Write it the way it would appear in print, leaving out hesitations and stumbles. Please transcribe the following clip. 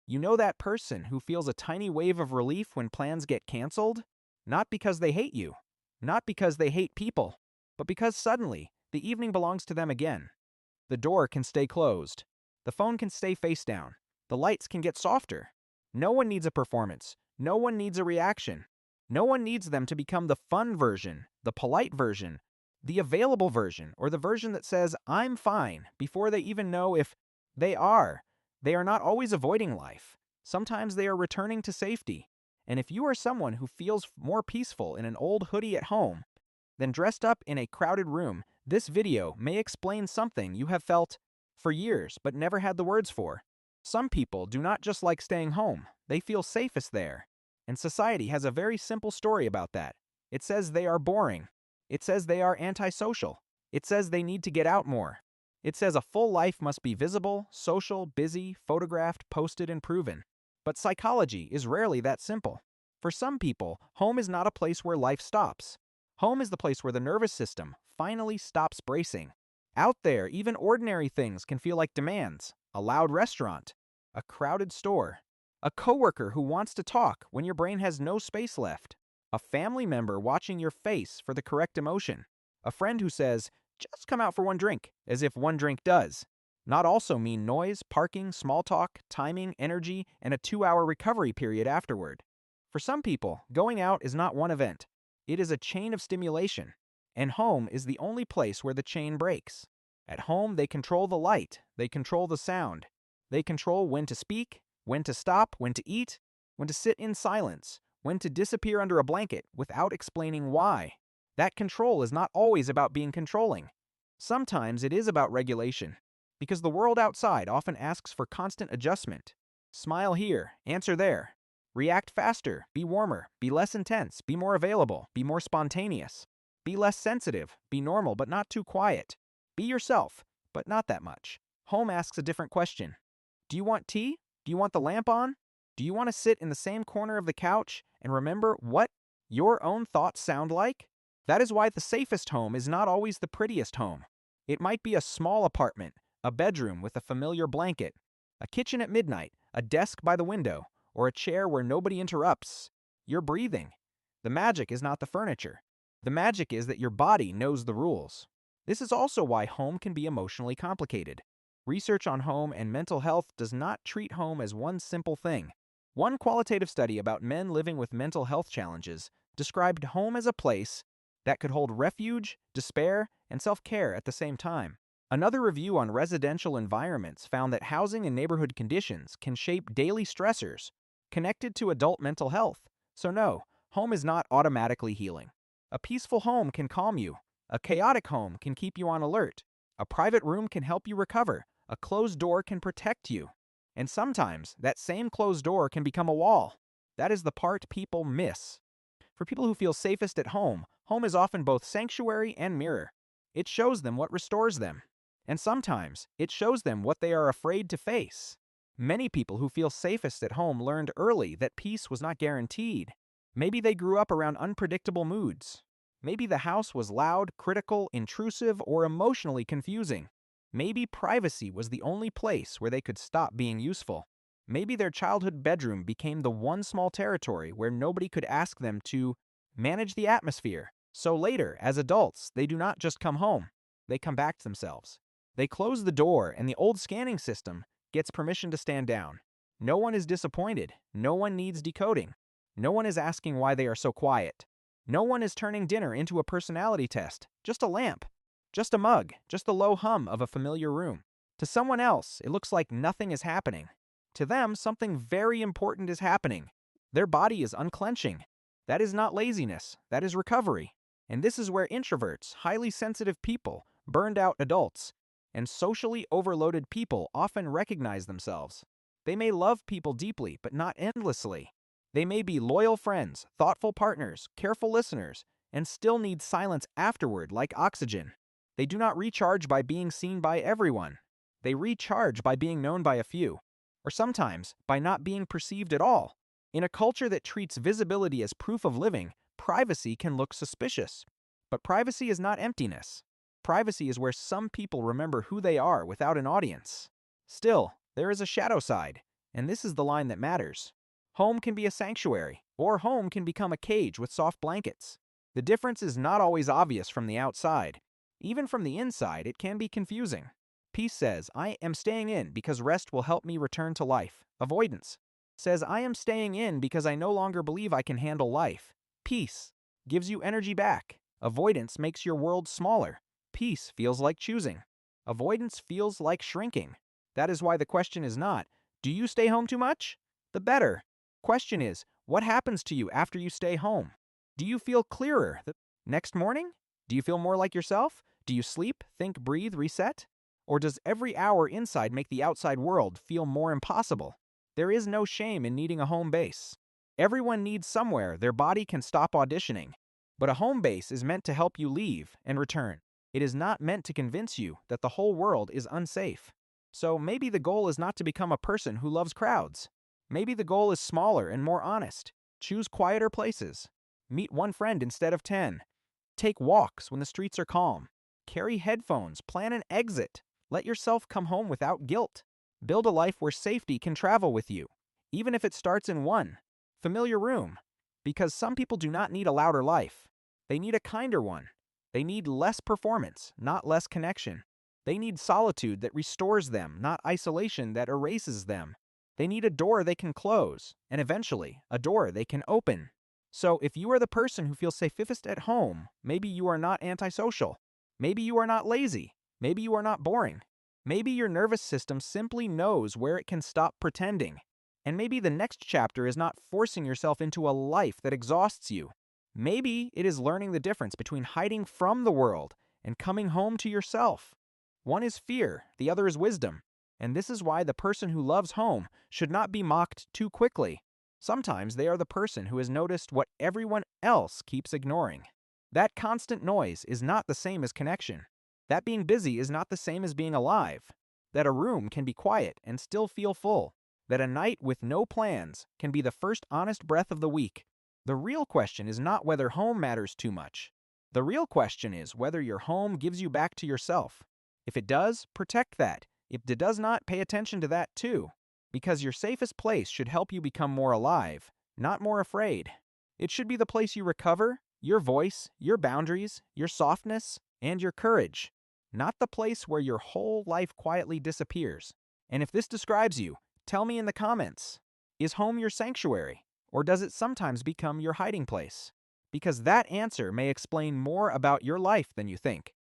You know that person who feels a tiny wave of relief when plans get canceled? Not because they hate you, not because they hate people, but because suddenly the evening belongs to them again. The door can stay closed. The phone can stay face down. The lights can get softer. No one needs a performance. No one needs a reaction. No one needs them to become the fun version, the polite version, the available version, or the version that says, I'm fine, before they even know if they are. They are not always avoiding life. Sometimes they are returning to safety. And if you are someone who feels more peaceful in an old hoodie at home than dressed up in a crowded room, this video may explain something you have felt for years but never had the words for. Some people do not just like staying home, they feel safest there. And society has a very simple story about that. It says they are boring. It says they are antisocial. It says they need to get out more. It says a full life must be visible, social, busy, photographed, posted, and proven. But psychology is rarely that simple. For some people, home is not a place where life stops. Home is the place where the nervous system finally stops bracing. Out there, even ordinary things can feel like demands. A loud restaurant, a crowded store, a coworker who wants to talk when your brain has no space left, a family member watching your face for the correct emotion, a friend who says, just come out for one drink, as if one drink does. Not also mean noise, parking, small talk, timing, energy, and a 2-hour recovery period afterward. For some people, going out is not one event. It is a chain of stimulation, and home is the only place where the chain breaks. At home, they control the light, they control the sound, they control when to speak, when to stop, when to eat, when to sit in silence, when to disappear under a blanket without explaining why. That control is not always about being controlling. Sometimes it is about regulation, because the world outside often asks for constant adjustment. Smile here, answer there. React faster, be warmer, be less intense, be more available, be more spontaneous. Be less sensitive, be normal but not too quiet. Be yourself, but not that much. Home asks a different question. Do you want tea? Do you want the lamp on? Do you want to sit in the same corner of the couch and remember what your own thoughts sound like? That is why the safest home is not always the prettiest home. It might be a small apartment, a bedroom with a familiar blanket, a kitchen at midnight, a desk by the window, or a chair where nobody interrupts. You're breathing. The magic is not the furniture. The magic is that your body knows the rules. This is also why home can be emotionally complicated. Research on home and mental health does not treat home as one simple thing. One qualitative study about men living with mental health challenges described home as a place that could hold refuge, despair, and self-care at the same time. Another review on residential environments found that housing and neighborhood conditions can shape daily stressors connected to adult mental health. So no, home is not automatically healing. A peaceful home can calm you. A chaotic home can keep you on alert. A private room can help you recover. A closed door can protect you. And sometimes that same closed door can become a wall. That is the part people miss. For people who feel safest at home, home is often both sanctuary and mirror. It shows them what restores them. And sometimes it shows them what they are afraid to face. Many people who feel safest at home learned early that peace was not guaranteed. Maybe they grew up around unpredictable moods. Maybe the house was loud, critical, intrusive, or emotionally confusing. Maybe privacy was the only place where they could stop being useful. Maybe their childhood bedroom became the one small territory where nobody could ask them to manage the atmosphere. So later, as adults, they do not just come home. They come back to themselves. They close the door and the old scanning system gets permission to stand down. No one is disappointed. No one needs decoding. No one is asking why they are so quiet. No one is turning dinner into a personality test. Just a lamp. Just a mug. Just the low hum of a familiar room. To someone else, it looks like nothing is happening. To them, something very important is happening. Their body is unclenching. That is not laziness. That is recovery. And this is where introverts, highly sensitive people, burned out adults, and socially overloaded people often recognize themselves. They may love people deeply, but not endlessly. They may be loyal friends, thoughtful partners, careful listeners, and still need silence afterward like oxygen. They do not recharge by being seen by everyone. They recharge by being known by a few, or sometimes by not being perceived at all. In a culture that treats visibility as proof of living, privacy can look suspicious. But privacy is not emptiness. Privacy is where some people remember who they are without an audience. Still, there is a shadow side, And this is the line that matters. Home can be a sanctuary, or home can become a cage with soft blankets. The difference is not always obvious from the outside. Even from the inside, it can be confusing. Peace says, I am staying in because rest will help me return to life. Avoidance says, I am staying in because I no longer believe I can handle life. Peace gives you energy back. Avoidance makes your world smaller. Peace feels like choosing. Avoidance feels like shrinking. That is why the question is not, do you stay home too much? The better question is, what happens to you after you stay home? Do you feel clearer the next morning? Do you feel more like yourself? Do you sleep, think, breathe, reset? Or does every hour inside make the outside world feel more impossible? There is no shame in needing a home base. Everyone needs somewhere their body can stop auditioning. But a home base is meant to help you leave and return. It is not meant to convince you that the whole world is unsafe. So maybe the goal is not to become a person who loves crowds. Maybe the goal is smaller and more honest. Choose quieter places. Meet one friend instead of 10. Take walks when the streets are calm. Carry headphones. Plan an exit. Let yourself come home without guilt. Build a life where safety can travel with you, even if it starts in one familiar room. Because some people do not need a louder life. They need a kinder one. They need less performance, not less connection. They need solitude that restores them, not isolation that erases them. They need a door they can close, and eventually, a door they can open. So if you are the person who feels safest at home, maybe you are not antisocial. Maybe you are not lazy. Maybe you are not boring. Maybe your nervous system simply knows where it can stop pretending. And maybe the next chapter is not forcing yourself into a life that exhausts you. Maybe it is learning the difference between hiding from the world and coming home to yourself. One is fear, the other is wisdom. And this is why the person who loves home should not be mocked too quickly. Sometimes they are the person who has noticed what everyone else keeps ignoring. That constant noise is not the same as connection. That being busy is not the same as being alive. That a room can be quiet and still feel full. That a night with no plans can be the first honest breath of the week. The real question is not whether home matters too much. The real question is whether your home gives you back to yourself. If it does, protect that. If it does not, pay attention to that too. Because your safest place should help you become more alive, not more afraid. It should be the place you recover, your voice, your boundaries, your softness, and your courage. Not the place where your whole life quietly disappears. And if this describes you, tell me in the comments. Is home your sanctuary, or does it sometimes become your hiding place? Because that answer may explain more about your life than you think.